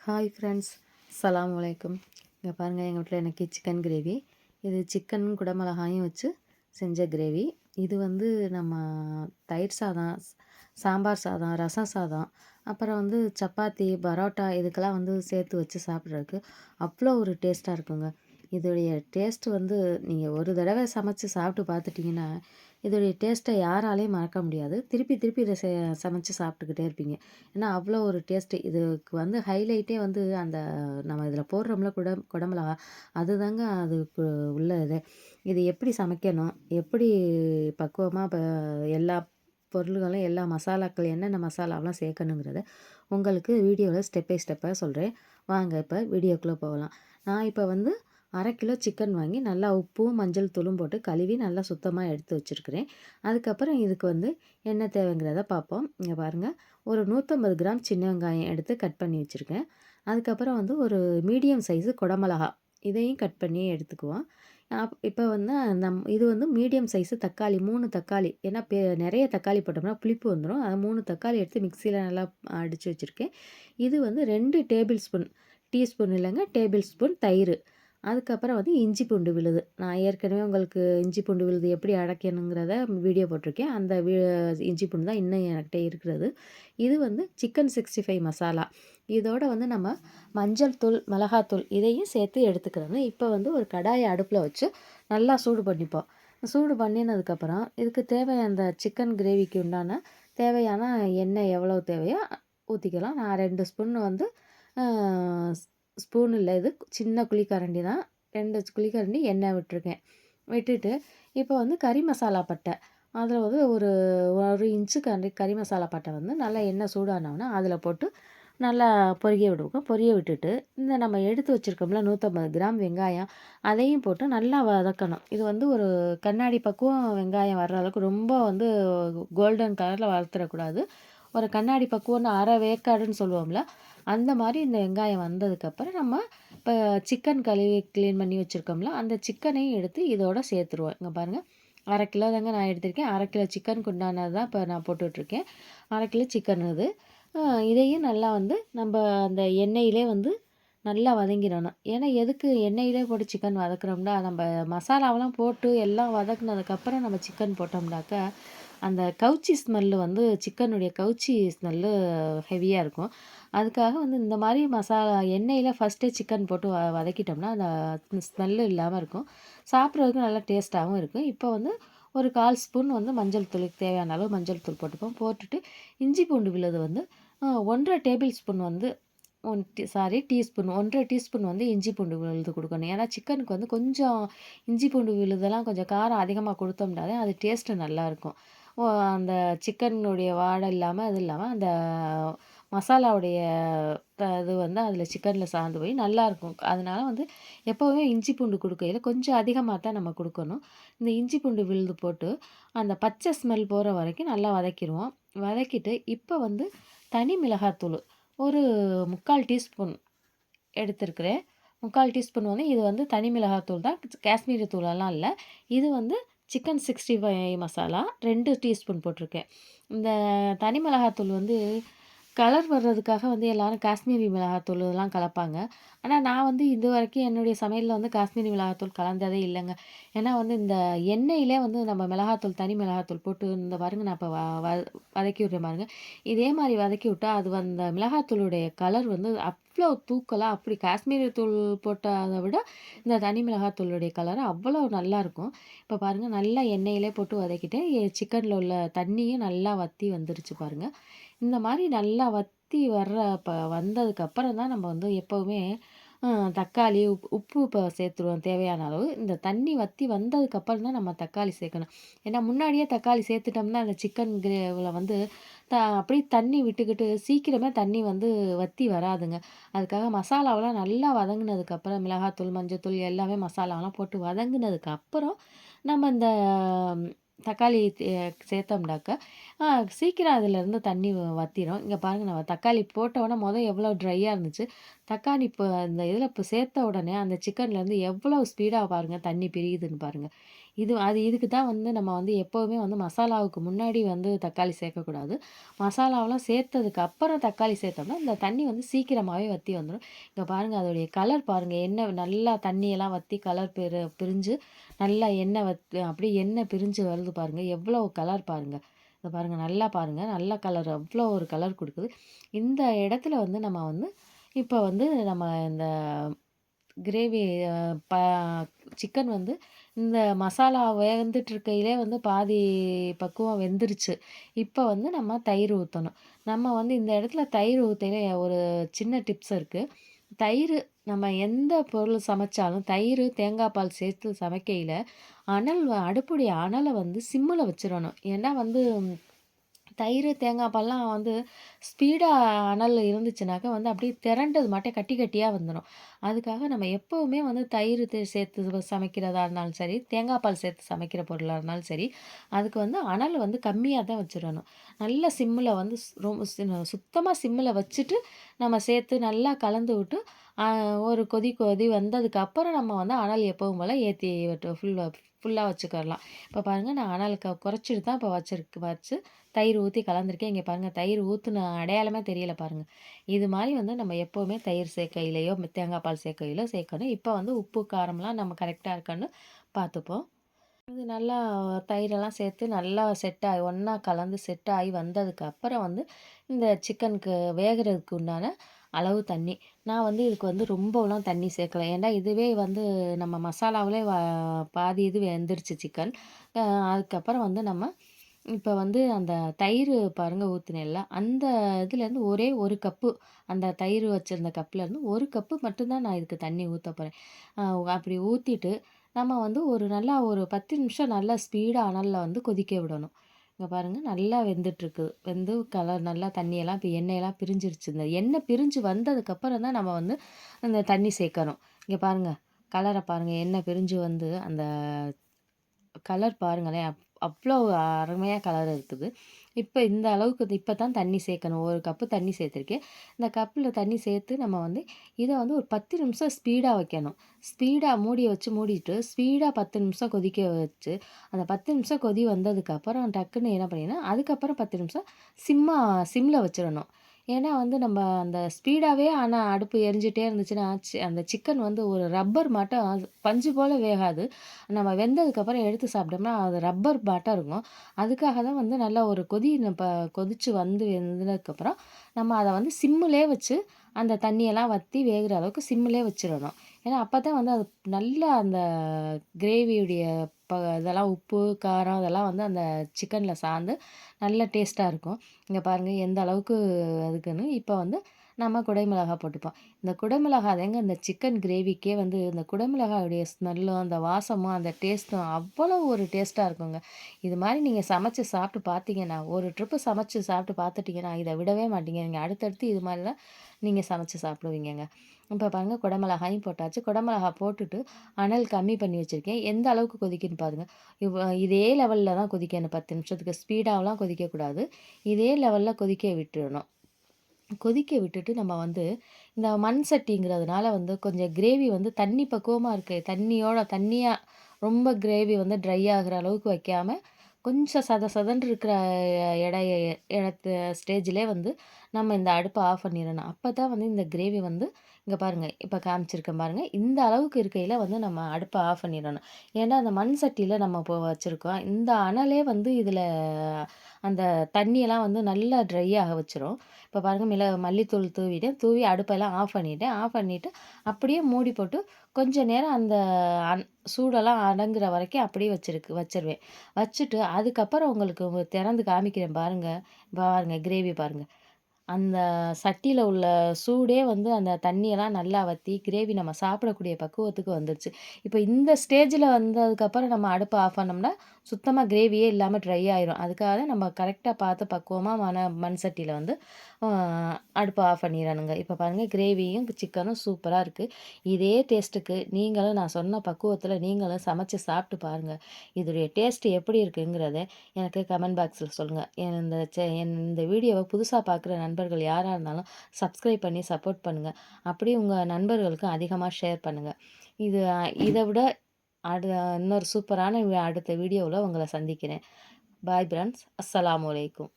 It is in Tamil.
ஹாய் ஃப்ரெண்ட்ஸ், அஸ்ஸலாமு அலைக்கும். இங்கே பாருங்கள், எங்கள் வீட்டில் எனக்கு சிக்கன் கிரேவி. இது சிக்கன் குடமிளகாயும் வச்சு செஞ்ச கிரேவி. இது வந்து நம்ம தயிர் சாதம், சாம்பார் சாதம், ரசம் சாதம், அப்புறம் வந்து சப்பாத்தி, பரோட்டா இதுக்கெல்லாம் வந்து சேர்த்து வச்சு சாப்பிட்றதுக்கு அவ்வளோ ஒரு டேஸ்ட்டாக இருக்குங்க. இதோடைய டேஸ்ட் வந்து நீங்கள் ஒரு தடவை சமைச்சு சாப்பிட்டு பார்த்துட்டிங்கன்னா, இதோடைய டேஸ்ட்டை யாராலையும் மறக்க முடியாது. திருப்பி திருப்பி இதை சமைச்சு சாப்பிட்டுக்கிட்டே இருப்பீங்க. ஏன்னா அவ்வளோ ஒரு டேஸ்ட்டு. இதுக்கு வந்து ஹைலைட்டே வந்து அந்த நம்ம இதில் போடுறோம்ல குடமிளகா, அதுதாங்க அதுக்கு உள்ள இது. இது எப்படி சமைக்கணும், எப்படி பக்குவமாக எல்லா பொருள்களும், எல்லா மசாலாக்கள் என்னென்ன மசாலாவெலாம் சேர்க்கணுங்கிறத உங்களுக்கு வீடியோவில் ஸ்டெப் பை ஸ்டெப்பாக சொல்கிறேன். வாங்க இப்போ வீடியோக்குள்ளே போகலாம். நான் இப்போ வந்து 1/2 கிலோ சிக்கன் வாங்கி நல்லா உப்பும் மஞ்சள் தூளும் போட்டு கழுவி நல்லா சுத்தமாக எடுத்து வச்சுருக்கிறேன். அதுக்கப்புறம் இதுக்கு வந்து என்ன தேவைங்கிறத பார்ப்போம். இங்கே பாருங்கள், ஒரு 150 கிராம் சின்ன வெங்காயம் எடுத்து கட் பண்ணி வச்சுருக்கேன். அதுக்கப்புறம் வந்து ஒரு மீடியம் சைஸு குடமிளகா, இதையும் கட் பண்ணி எடுத்துக்குவோம். இப்போ வந்து இது வந்து மீடியம் சைஸு தக்காளி, 3 தக்காளி. ஏன்னா நிறைய தக்காளி போட்டோம்னா புளிப்பு வந்துடும். அது 3 தக்காளி எடுத்து மிக்சியில் நல்லா அடித்து வச்சுருக்கேன். இது வந்து 2 டேபிள் ஸ்பூன், டீஸ்பூன் இல்லைங்க, டேபிள் ஸ்பூன் தயிர். அதுக்கப்புறம் வந்து இஞ்சி பூண்டு விழுது. நான் ஏற்கனவே உங்களுக்கு இஞ்சி பூண்டு விழுது எப்படி அரைக்கணுங்கிறத வீடியோ போட்டிருக்கேன். அந்த இஞ்சி பூண்டு தான் இன்னும் என்கிட்ட இருக்கிறது. இது வந்து சிக்கன் 65 மசாலா. இதோட வந்து நம்ம மஞ்சள் தூள், மிளகாத்தூள் இதையும் சேர்த்து எடுத்துக்கிறோங்க. இப்போ வந்து ஒரு கடாயை அடுப்பில் வச்சு நல்லா சூடு பண்ணிப்போம். சூடு பண்ணினதுக்கப்புறம் இதுக்கு தேவையான அந்த சிக்கன் கிரேவிக்கு உண்டான தேவையான எண்ணெய் எவ்வளோ தேவையோ ஊற்றிக்கலாம். நான் 2 ஸ்பூன் வந்து ஸ்பூன் இல்லை, இது சின்ன குழிக்கரண்டி தான். 2 குழிக்கரண்டி எண்ணெய் விட்டுருக்கேன். விட்டுட்டு இப்போ வந்து கறி மசாலா பட்டை, அதில் வந்து ஒரு 1 இன்ச்சு கறி மசாலா பட்டை வந்து நல்லா எண்ணெய் சூடானோன்னா அதில் போட்டு நல்லா பொரிய விடுவோம். பொரிய விட்டுட்டு இந்த நம்ம எடுத்து வச்சுருக்கோம்ல 150 கிராம் வெங்காயம், அதையும் போட்டு நல்லா வதக்கணும். இது வந்து ஒரு கண்ணாடி பக்குவம் வெங்காயம் வர்ற அளவுக்கு ரொம்ப வந்து கோல்டன் கலரில் வறுத்துறக்கூடாது. ஒரு கண்ணாடி பக்குவம்னு அரை வேக்காடுன்னு சொல்லுவோம்ல, அந்த மாதிரி இந்த வெங்காயம் வந்ததுக்கப்புறம் நம்ம இப்போ சிக்கன் கழுவி க்ளீன் பண்ணி வச்சுருக்கோம்ல, அந்த சிக்கனையும் எடுத்து இதோட சேர்த்துருவோம். இங்கே பாருங்கள், 1/2 கிலோ தாங்க நான் எடுத்திருக்கேன். 1/2 கிலோ சிக்கனுக்கு உண்டானது தான் இப்போ நான் போட்டுட்ருக்கேன். 1/2 கிலோ சிக்கன் இது. இதையும் நல்லா வந்து நம்ம அந்த எண்ணெயிலே வந்து நல்லா வதங்கிடணும். ஏன்னா எதுக்கு எண்ணெயிலே போட்டு சிக்கன் வதக்குறோம்னா, நம்ம மசாலாவெல்லாம் போட்டு எல்லாம் வதக்குனதுக்கப்புறம் நம்ம சிக்கன் போட்டோம்னாக்கா, அந்த கவுச்சி ஸ்மெல்லு வந்து சிக்கனுடைய கவுச்சி ஸ்மெல்லு ஹெவியாக இருக்கும். அதுக்காக வந்து இந்த மாதிரி மசாலா எண்ணெயில ஃபஸ்ட்டே சிக்கன் போட்டு வதக்கிட்டோம்னா, அந்த ஸ்மெல்லு இல்லாமல் இருக்கும். சாப்பிட்றதுக்கு நல்லா டேஸ்ட்டாகவும் இருக்கும். இப்போ வந்து ஒரு 1/4 ஸ்பூன் வந்து மஞ்சள் தூளுக்கு தேவையான அளவு மஞ்சள் தூள் போட்டுப்போம். போட்டுட்டு இஞ்சி பூண்டு விழுது வந்து 1 1/2 டேபிள் ஸ்பூன் வந்து டீஸ்பூன் 1 1/2 டீஸ்பூன் வந்து இஞ்சி பூண்டு விழுது கொடுக்கணும். ஏன்னா சிக்கனுக்கு வந்து கொஞ்சம் இஞ்சி பூண்டு விழுதெல்லாம் கொஞ்சம் காரம் அதிகமாக கொடுத்தோம்னா தான் அது டேஸ்ட்டு நல்லாயிருக்கும். அந்த சிக்கனுடைய வாடை இல்லாமல், அது இல்லாமல் அந்த மசாலாவுடைய இது வந்து அதில் சிக்கனில் சார்ந்து போய் நல்லாயிருக்கும். அதனால வந்து எப்போவுமே இஞ்சி பூண்டு கொடுக்கையில கொஞ்சம் அதிகமாக தான் நம்ம கொடுக்கணும். இந்த இஞ்சி பூண்டு விழுது போட்டு அந்த பச்சை ஸ்மெல் போகிற வரைக்கும் நல்லா வதக்கிடுவோம். வதக்கிட்டு இப்போ வந்து தனி மிளகாத்தூள் ஒரு 3/4 டீஸ்பூன் எடுத்திருக்கிறேன். 3/4 டீஸ்பூன் வந்து இது வந்து தனி மிளகாத்தூள் தான். காஷ்மீரி தூளெல்லாம் இல்ல. இது வந்து சிக்கன் 65 மசாலா 2 டீஸ்பூன் போட்டிருக்கேன். இந்த தனி மிளகாத்தூள் வந்து கலர் வர்றதுக்காக வந்து எல்லாரும் காஷ்மீரி மிளகாத்தூள் இதெல்லாம் கலப்பாங்க. ஆனா நான் வந்து இதுவரைக்கும் என்னுடைய சமையல்ல வந்து காஷ்மீரி மிளகாத்தூள் கலந்ததே இல்லங்க. ஏன்னா வந்து இந்த எண்ணெயிலே வந்து நம்ம மிளகாத்தூள், தனி மிளகாத்தூள் போட்டு இந்த பாருங்க, நான் இப்போ வதக்கி விட்றேன் பாருங்க. இதே மாரி வதக்கி விட்டா அது அந்த மிளகாத்தூளுடைய கலர் வந்து அவ்வளோ தூக்கலா, அப்படி காஷ்மீரி தூள் போட்டத விட இந்த தனி மிளகாத்தூளுடைய கலர் அவ்வளோ நல்லாயிருக்கும். இப்போ பாருங்க, நல்லா எண்ணெயிலே போட்டு வதக்கிட்டேன். சிக்கன்ல உள்ள தண்ணியும் நல்லா வத்தி வந்துருச்சு பாருங்க. இந்த மாரி நல்லா வத்தி வந்ததுக்கப்புறம் தான் நம்ம வந்து எப்பவுமே அ தக்காளி, உப்பு இப்போ சேர்த்துருவோம் தேவையான அளவு. இந்த தண்ணி வத்தி வந்ததுக்கப்புறம் தான் நம்ம தக்காளி சேர்க்கணும். ஏன்னா முன்னாடியே தக்காளி சேர்த்துட்டோம்னா அந்த சிக்கன் கிரேவில வந்து அப்படியே தண்ணி விட்டுக்கிட்டு சீக்கிரமே தண்ணி வந்து வத்தி வராதுங்க. அதுக்காக மசாலாவெல்லாம் நல்லா வதங்குனதுக்கப்புறம் மிளகாத்தூள், மஞ்சத்தூள் எல்லாமே மசாலாலாம் போட்டு வதங்குனதுக்கப்புறம் நம்ம இந்த தக்காளி சேர்த்தோம்னாக்க ஆ சீக்கிரம் அதிலேருந்து தண்ணி வத்திரும். இங்க பாருங்க, நம்ம தக்காளி போட்ட உடனே எவ்வளோ ட்ரையா இருந்துச்சு. தக்காளி இப்போ இந்த இதில இப்போ சேர்த்த உடனே அந்த சிக்கன்லேருந்து எவ்வளோ ஸ்பீடா பாருங்க தண்ணி பிரியுதுன்னு பாருங்க. இதுக்கு தான் வந்து நம்ம வந்து எப்போவுமே வந்து மசாலாவுக்கு முன்னாடி வந்து தக்காளி சேர்க்கக்கூடாது. மசாலாவெல்லாம் சேர்த்ததுக்கு அப்புறம் தக்காளி சேர்த்தோம்னா, இந்த தண்ணி வந்து சீக்கிரமாவே வத்தி வந்துரும். இங்க பாருங்க அதோடைய கலர் பாருங்க. எண்ணெய் நல்லா தண்ணியெல்லாம் வத்தி கலர் பிரிஞ்சு நல்லா எண்ணெய் அப்படியே எண்ணெய் பிரிஞ்சு வருது பாருங்க. எவ்வளோ கலர் பாருங்க. இத பாருங்க நல்லா பாருங்க. நல்ல கலர் அவ்வளோ ஒரு கலர் குடுக்குது. இந்த இடத்துல வந்து நம்ம வந்து இப்ப வந்து நம்ம இந்த கிரேவி அ ப சிக்கன் வந்து இந்த மசாலா வெந்துட்டுருக்கையிலே வந்து பாதி பக்குவம் வெந்துருச்சு. இப்ப வந்து நம்ம தயிர் ஊத்தணும். நம்ம வந்து இந்த இடத்துல தயிர் ஊத்தையில ஒரு சின்ன டிப்ஸ் இருக்கு. தயிரு நம்ம எந்த பொருள் சமைச்சாலும் தயிரு, தேங்காய் பால் சேர்த்து சமைக்கையில அடுப்புடைய அனல வந்து சிம்முல வச்சிரணும். ஏன்னா வந்து தயிரு, தேங்காய் பால்லாம் வந்து ஸ்பீடா அனல் இருந்துச்சுனாக்கா வந்து அப்படியே திரண்டது மாட்டம் கட்டி கட்டியா வந்துரும். அதுக்காக நம்ம எப்பவுமே வந்து தயிர் சேர்த்து சமைக்கிறதா இருந்தாலும் சரி, தேங்காய் பால் சேர்த்து சமைக்கிற பொருளா இருந்தாலும் சரி, அதுக்கு வந்து அனல் வந்து கம்மியா தான் வச்சிரணும். நல்ல சிம்முல வந்து சுத்தமா சிம்முல வச்சுட்டு நம்ம சேர்த்து நல்லா கலந்து விட்டு, அ ஒரு கொதி வந்ததுக்கு அப்புறம் நம்ம வந்து அனல் எப்பவும் போல ஏத்தி ஃபுல்லா வச்சுக்கலாம். இப்ப பாருங்க நான் அனல் குறைச்சிட்டு தான் இப்ப வச்சு தயிர் ஊத்தி கலந்துருக்கேன். இங்க பாருங்க தயிர் ஊத்துன அடையாளமே தெரியல பாருங்க. இது மாரி வந்து நம்ம எப்பவுமே தயிர் சேர்க்கையிலயோ, தேங்காய் பால் சேர்க்கையிலோ சேர்க்கணும். இப்ப வந்து உப்பு, காரம்லாம் நம்ம கரெக்ட்டா இருக்கான்னு பார்த்துப்போம். இது நல்லா தயிரெல்லாம் சேர்த்து நல்லா செட் ஆகி ஒண்ணா கலந்து செட் ஆகி வந்ததுக்கு அப்புறம் வந்து இந்த சிக்கனுக்கு வேகறதுக்கு உண்டான அளவு தண்ணி. நான் வந்து இதுக்கு வந்து ரொம்பலாம் தண்ணி சேர்க்கல. ஏன்னா இதுவே வந்து நம்ம மசாலாவிலே பாதி இது வெந்துருச்சு சிக்கன். அ அதுக்கப்புறம் வந்து நம்ம இப்ப வந்து அந்த தயிர் பாருங்க ஊத்துனேன்ல, அந்த இதுலேருந்து ஒரே 1 கப்பு அந்த தயிர் வச்சிருந்த கப்லேருந்து 1 கப்பு மட்டும் தான் நான் இதுக்கு தண்ணி ஊத்தப் போறேன். அ அப்படி ஊத்திட்டு நம்ம வந்து ஒரு 10 நிமிஷம் நல்லா ஸ்பீடா அனல்ல வந்து கொதிக்க விடணும். இங்க பாருங்க நல்லா வெந்துட்டுருக்கு. வெந்து கலர் நல்லா தண்ணியெல்லாம் இப்ப எண்ணெயெல்லாம் பிரிஞ்சிருச்சு. இந்த எண்ணெய் பிரிஞ்சு வந்ததுக்கப்புறம் தான் நம்ம வந்து அந்த தண்ணி சேர்க்கணும். இங்க பாருங்க. கலர பாருங்க. எண்ணெய் பிரிஞ்சு வந்து அந்த கலர் பாருங்களேன்! அவ்ளோ அருமையா கலர் இருக்குது. இப்ப இந்த அளவுக்கு இப்ப தான் தண்ணி சேர்க்கணும். 1 கப்பு தண்ணி சேர்த்துருக்கேன். இந்த கப்புல தண்ணி சேர்த்து நம்ம வந்து இத வந்து ஒரு 10 நிமிஷம் ஸ்பீடா வைக்கணும். ஸ்பீடா மூடிய வச்சு மூடிட்டு, ஸ்பீடா 10 நிமிஷம் கொதிக்க வச்சு, அந்த 10 நிமிஷம் கொதி வந்ததுக்கப்புறம் டக்குன்னு என்ன பண்ணினா, அதுக்கப்புறம் 10 நிமிஷம் சிம்ல வச்சிரணும். ஏன்னா வந்து நம்ம அந்த ஸ்பீடாவே ஆனா அடுப்பு எரிஞ்சுட்டே இருந்துச்சுன்னா, அந்த சிக்கன் வந்து ஒரு ரப்பர் மாட்டம் பஞ்சு போல வேகாது. நம்ம வெந்ததுக்கப்புறம் எடுத்து சாப்பிட்டோம்னா, அது ரப்பர் பாட்டம் இருக்கும். அதுக்காக தான் வந்து நல்லா ஒரு கொதிச்சு வந்து வெந்ததுக்கப்புறம், நம்ம அத வந்து சிம்முலயே வச்சு, அந்த தண்ணியெல்லாம் வத்தி வேகுற அளவுக்கு சிம்முலயே வச்சிரணும். ஏன்னா, அப்பதான் வந்து அது நல்லா அந்த கிரேவியுடைய இதெல்லாம் உப்பு, காரம் இதெல்லாம் வந்து அந்த சிக்கன்ல சார்ந்து நல்ல டேஸ்ட்டா இருக்கும். இங்க பாருங்க எந்த அளவுக்கு இருக்குன்னு. இப்ப வந்து நம்ம குடைமிளகாய் போட்டுப்போம். இந்த குடைமிளகாய் தாங்க இந்த சிக்கன் கிரேவிக்கே வந்து இந்த குடைமிளகாயுடைய ஸ்மெல்லும், அந்த வாசமும், அந்த டேஸ்ட்டும் அவ்வளோ ஒரு டேஸ்ட்டா இருக்குங்க. இது மாரி நீங்க சமைச்சு சாப்பிட்டு பார்த்தீங்கன்னா, ஒரு ட்ரிப்பு சமைச்சு சாப்பிட்டு பார்த்துட்டீங்கன்னா, இத விடவே மாட்டீங்க. நீங்க அடுத்தடுத்து இது மாரி தான் நீங்க சமைச்சு சாப்பிடுவீங்கங்க. இப்ப பாருங்க குடமிளகாயும் போட்டாச்சு. குடமிளகா போட்டுட்டு அனல் கம்மி பண்ணி வச்சிருக்கேன். எந்த அளவுக்கு கொதிக்குதுன்னு பாருங்க. இதே லெவல்ல தான் கொதிக்கணும் 10 நிமிஷத்துக்கு. ஸ்பீடாவலாம் கொதிக்கக்கூடாது. இதே லெவல்ல கொதிக்க விட்டுறணும். கொதிக்க விட்டுட்டு நம்ம வந்து இந்த மண் சட்டிங்கிறதுனால வந்து கொஞ்சம் கிரேவி வந்து தண்ணி பக்குவமா இருக்கு. தண்ணியா ரொம்ப கிரேவி வந்து ட்ரை ஆகுற அளவுக்கு வைக்காம, கொஞ்சம் சத சதன்னு இருக்கிற எடைய இடத்து ஸ்டேஜ்லயே வந்து நம்ம இந்த அடுப்ப ஆஃப் பண்ணிறணும். அப்பதான் வந்து இந்த கிரேவி வந்து இங்க பாருங்க, இப்ப காமிச்சிருக்கேன் பாருங்க. இந்த அளவுக்கு இருக்கையில வந்து நம்ம அடுப்ப ஆஃப் பண்ணிறணும். ஏன்னா, அந்த மண் சட்டியில நம்ம இப்போ வச்சிருக்கோம். இந்த அனலே வந்து இதுல அந்த தண்ணியெல்லாம் வந்து நல்லா ட்ரை ஆக வச்சுரும். இப்ப பாருங்க மல்லித்தூள் தூவிட்டேன். தூவி அடுப்பெல்லாம் ஆஃப் பண்ணிட்டேன். ஆஃப் பண்ணிட்டு, அப்படியே மூடி போட்டு கொஞ்ச நேரம் அந்த அன் சூடெல்லாம் அடங்குற வரைக்கும் அப்படியே வச்சுருவேன். வச்சுட்டு அதுக்கப்புறம் உங்களுக்கு திறந்து காமிக்கிறேன் பாருங்க. பாருங்க கிரேவி பாருங்க. அந்த சட்டியில உள்ள சூடே வந்து அந்த தண்ணியெல்லாம் நல்லா வத்தி, கிரேவி நம்ம சாப்பிடக்கூடிய பக்குவத்துக்கு வந்துருச்சு. இப்ப இந்த ஸ்டேஜ்ல வந்ததுக்கப்புறம் நம்ம அடுப்ப ஆஃப் பண்ணோம்னா, சுத்தமா கிரேவியே இல்லாம ட்ரை ஆயிரும். அதுக்காக தான் நம்ம கரெக்ட்டா பார்த்து பக்குவமா மண் சட்டியில வந்து அ அடுப்ப ஆஃப் பண்ணிறணுங்க. இப்ப பாருங்க கிரேவியும், சிக்கனும் சூப்பரா இருக்கு. இதே டேஸ்ட்டுக்கு நீங்களும் நான் சொன்ன பக்குவத்தில நீங்களும் சமைச்சு சாப்பிட்டு பாருங்க. இதோடைய டேஸ்ட் எப்படி இருக்குங்கிறத எனக்கு கமெண்ட் பாக்ஸ்ல சொல்லுங்க. இந்த வீடியோவ புதுசா பார்க்குற நண்பர்கள் யாரா இருந்தாலும் சப்ஸ்கிரைப் பண்ணி சப்போர்ட் பண்ணுங்க. அப்படியே உங்க நண்பர்களுக்கு அதிகமா ஷேர் பண்ணுங்க. இது இத விட இன்னொரு சூப்பரான அடுத்த வீடியோவில் உங்களை சந்திக்கிறேன். Bye friends. அஸ்ஸலாமு அலைக்கும்.